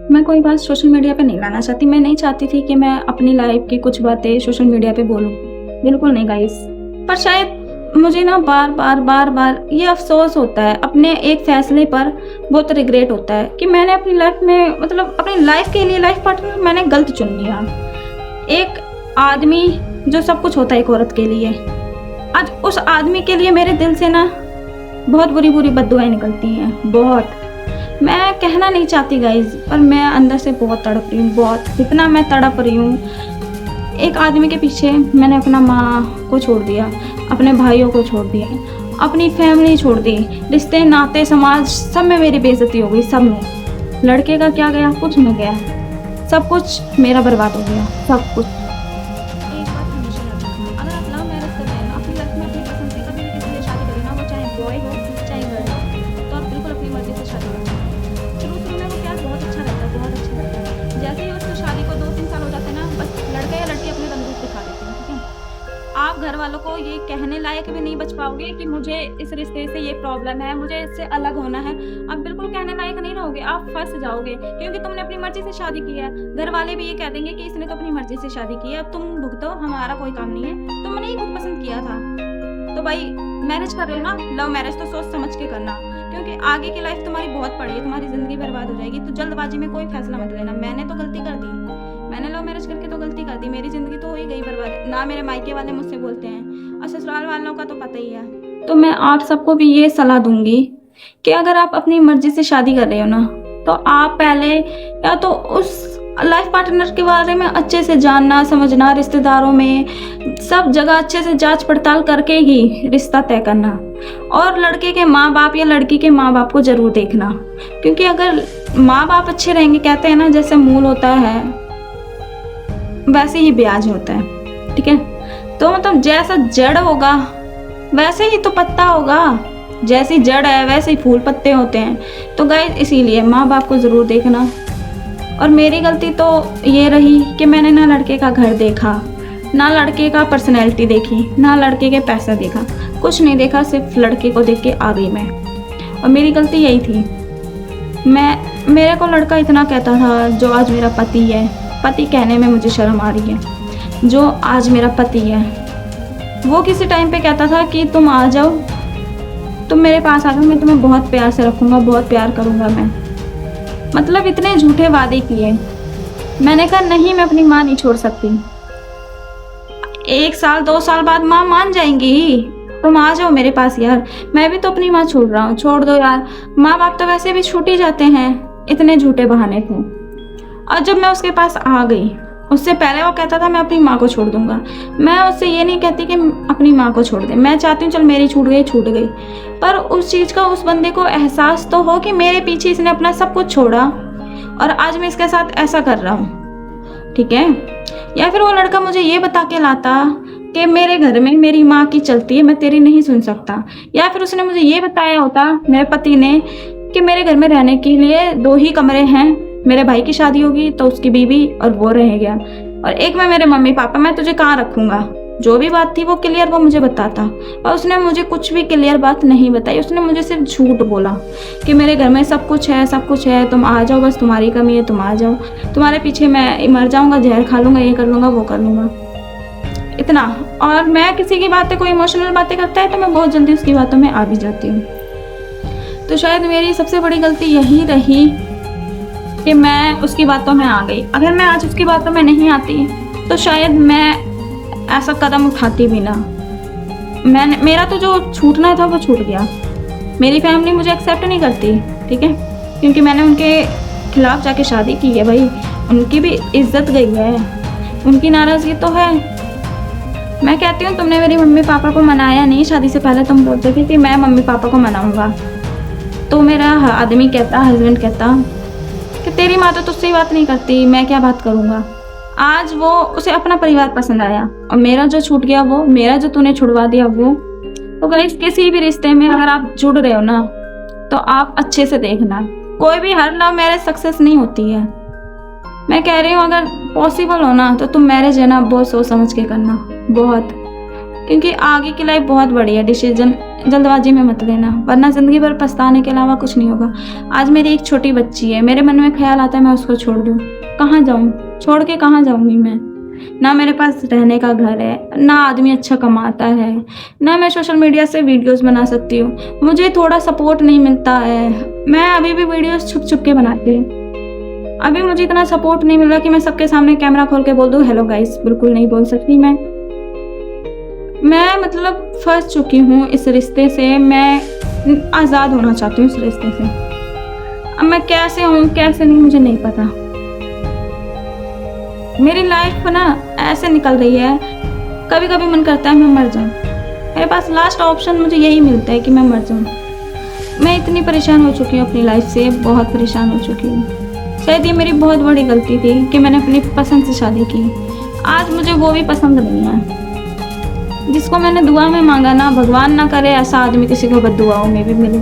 मैं कोई बात सोशल मीडिया पे नहीं लाना चाहती। मैं नहीं चाहती थी कि मैं अपनी लाइफ की कुछ बातें सोशल मीडिया पे बोलूँ, बिल्कुल नहीं गाइस। पर शायद मुझे ना बार बार ये अफसोस होता है अपने एक फैसले पर, बहुत रिग्रेट होता है कि मैंने अपनी लाइफ में, मतलब अपनी लाइफ के लिए लाइफ पार्टनर मैंने गलत चुन लिया। एक आदमी जो सब कुछ होता है एक औरत के लिए, आज उस आदमी के लिए मेरे दिल से ना बहुत बुरी बद्दुआएं निकलती हैं। बहुत, मैं कहना नहीं चाहती गाइज, पर मैं अंदर से बहुत तड़प रही हूँ, बहुत, इतना मैं तड़प रही हूँ। एक आदमी के पीछे मैंने अपना माँ को छोड़ दिया, अपने भाइयों को छोड़ दिया, अपनी फैमिली छोड़ दी, रिश्ते नाते समाज सब में मेरी बेइज्जती हो गई। सब में लड़के का क्या गया, कुछ नहीं गया, सब कुछ मेरा बर्बाद हो गया, सब कुछ। एक बात हमेशा याद रखना, अगर आप लव मैरिज कर रहे हैं ना, अपनी लाइफ में अपनी पसंद से कभी भी किसी से शादी करें ना, वो चाहे बॉय हो चाहे गर्ल हो, तो आप बिल्कुल अपनी मर्जी से शादी करें। शुरू में वो प्यार बहुत अच्छा रहता है, बहुत अच्छा लगता है। जैसे ही उसको शादी को 2-3 साल हो जाते हैं ना, बस लड़का या लड़की अपने रंग दिखा देते हैं, ठीक है। आप घर वालों को ये कहने लायक भी नहीं बच पाओगे कि मुझे इस रिश्ते से ये प्रॉब्लम है, मुझे इससे अलग होना है। आप बिल्कुल कहने लायक नहीं रहोगे, आप फंस जाओगे, क्योंकि तुमने अपनी मर्जी से शादी की है। घर वाले भी ये कह देंगे कि इसने तो अपनी मर्जी से शादी की है, अब तुम भुगतो, हमारा कोई काम नहीं है, तुमने ही खुद पसंद किया था। तो भाई मैरिज कर रहे हो ना, लव मैरिज तो सोच समझ के करना, क्योंकि आगे की लाइफ तुम्हारी बहुत पड़ी है, तुम्हारी ज़िंदगी बर्बाद हो जाएगी। तो जल्दबाजी में कोई फैसला मत लेना। मैंने तो गलती कर दी, मैंने लव मैरिज करके तो गलती कर दी, मेरी ज़िंदगी तो हो ही गई बर्बाद। ना मेरे मायके वाले मुझसे बोलते हैं और ससुराल वालों का तो पता ही है। तो मैं आप सबको भी ये सलाह दूंगी कि अगर आप अपनी मर्जी से शादी कर रहे हो ना, तो आप पहले या तो उस लाइफ पार्टनर के बारे में अच्छे से जानना समझना, रिश्तेदारों में सब जगह अच्छे से जांच पड़ताल करके ही रिश्ता तय करना। और लड़के के माँ बाप या लड़की के माँ बाप को ज़रूर देखना, क्योंकि अगर माँ बाप अच्छे रहेंगे, कहते हैं ना जैसे मूल होता है वैसे ही ब्याज होता है, ठीक है। तो मतलब जैसा जड़ होगा वैसे ही तो पत्ता होगा, जैसी जड़ है वैसे ही फूल पत्ते होते हैं। तो गाइस इसीलिए माँ बाप को ज़रूर देखना। और मेरी गलती तो ये रही कि मैंने ना लड़के का घर देखा, ना लड़के का पर्सनैलिटी देखी, ना लड़के के पैसा देखा, कुछ नहीं देखा, सिर्फ लड़के को देख के आ गई मैं। और मेरी गलती यही थी। मेरे को लड़का इतना कहता था, जो आज मेरा पति है, पति कहने में मुझे शर्म आ रही है, जो आज मेरा पति है, वो किसी टाइम पे कहता था कि तुम आ जाओ, तुम मेरे पास आ जाओ, मैं तुम्हें बहुत प्यार से रखूँगा, बहुत प्यार करूँगा मैं। मतलब इतने झूठे वादे किए। मैंने कहा नहीं, मैं अपनी माँ नहीं छोड़ सकती। 1 साल 2 साल बाद माँ मान जाएंगी, तुम आ जाओ मेरे पास यार, मैं भी तो अपनी माँ छोड़ रहा हूँ, छोड़ दो यार। माँ बाप तो वैसे भी छूट ही जाते हैं, इतने झूठे बहाने थे। और जब मैं उसके पास आ गई, उससे पहले वो कहता था मैं अपनी माँ को छोड़ दूंगा। मैं उससे ये नहीं कहती कि अपनी माँ को छोड़ दे, मैं चाहती हूँ चल मेरी छूट गई, पर उस चीज़ का उस बंदे को एहसास तो हो कि मेरे पीछे इसने अपना सब कुछ छोड़ा और आज मैं इसके साथ ऐसा कर रहा हूँ, ठीक है। या फिर वो लड़का मुझे ये बता के लाता कि मेरे घर में मेरी माँ की चलती है, मैं तेरी नहीं सुन सकता। या फिर उसने मुझे ये बताया होता मेरे पति ने कि मेरे घर में रहने के लिए 2 ही कमरे हैं, मेरे भाई की शादी होगी तो उसकी बीवी और वो रहेगा, और एक में मेरे मम्मी पापा, मैं तुझे कहाँ रखूँगा। जो भी बात थी वो क्लियर वो मुझे बताता, और उसने मुझे कुछ भी क्लियर बात नहीं बताई। उसने मुझे सिर्फ झूठ बोला कि मेरे घर में सब कुछ है, तुम आ जाओ, बस तुम्हारी कमी है, तुम आ जाओ, तुम्हारे पीछे मैं मर जाऊँगा, जहर खा लूँगा, ये कर लूँगा, वो कर लूँगा, इतना। और मैं किसी की बातें, कोई इमोशनल बातें करता है तो मैं बहुत जल्दी उसकी बातों में आ भी जाती हूँ। तो शायद मेरी सबसे बड़ी गलती यही रही कि मैं उसकी बातों में आ गई। अगर मैं आज उसकी बातों में नहीं आती तो शायद मैं ऐसा कदम उठाती भी ना। मेरा तो जो छूटना था वो छूट गया। मेरी फैमिली मुझे एक्सेप्ट नहीं करती, ठीक है, क्योंकि मैंने उनके खिलाफ जाके शादी की है। भाई उनकी भी इज्जत गई है, उनकी नाराज़गी तो है। मैं कहती हूँ तुमने मेरी मम्मी पापा को मनाया नहीं, शादी से पहले तुम बोलते थे कि मैं मम्मी पापा को मनाऊँगा, तो मेरा आदमी कहता, हस्बैंड कहता कि तेरी माँ तो तुझसे ही बात नहीं करती, मैं क्या बात करूँगा। आज वो उसे अपना परिवार पसंद आया और मेरा जो छूट गया वो, मेरा जो तूने छुड़वा दिया वो। तो गाइस किसी भी रिश्ते में अगर आप जुड़ रहे हो ना तो आप अच्छे से देखना, कोई भी हर लव मैरिज सक्सेस नहीं होती है। मैं कह रही हूँ अगर पॉसिबल हो ना तो तुम मैरिज है ना बहुत सोच समझ के करना, बहुत, क्योंकि आगे की लाइफ बहुत बड़ी है, डिसीजन जल्दबाजी में मत लेना, वरना ज़िंदगी भर पछताने के अलावा कुछ नहीं होगा। आज मेरी एक छोटी बच्ची है, मेरे मन में ख्याल आता है मैं उसको छोड़ दूँ, कहाँ जाऊँ? छोड़ के कहाँ जाऊँगी मैं? ना मेरे पास रहने का घर है, ना आदमी अच्छा कमाता है, ना मैं सोशल मीडिया से वीडियोस बना सकती हूँ। मुझे थोड़ा सपोर्ट नहीं मिलता है। मैं अभी भी वीडियोस छुप छुप के बनाती हूँ। अभी मुझे इतना सपोर्ट नहीं मिल रहा कि मैं सबके सामने कैमरा खोल के बोल दूँ हेलो गाइस, बिल्कुल नहीं बोल सकती मैं मतलब फंस चुकी हूँ इस रिश्ते से। मैं आज़ाद होना चाहती हूँ इस रिश्ते से। अब मैं कैसे हूँ कैसे नहीं मुझे नहीं पता। मेरी लाइफ ना ऐसे निकल रही है, कभी कभी मन करता है मैं मर जाऊँ। मेरे पास लास्ट ऑप्शन मुझे यही मिलता है कि मैं मर जाऊँ। मैं इतनी परेशान हो चुकी हूँ अपनी लाइफ से, बहुत परेशान हो चुकी हूँ। शायद ये मेरी बहुत बड़ी गलती थी कि मैंने अपनी पसंद से शादी की। आज मुझे वो भी पसंद नहीं है। जिसको मैंने दुआ में मांगा ना, भगवान ना करे ऐसा आदमी किसी को बद्दुआओं में भी मिले।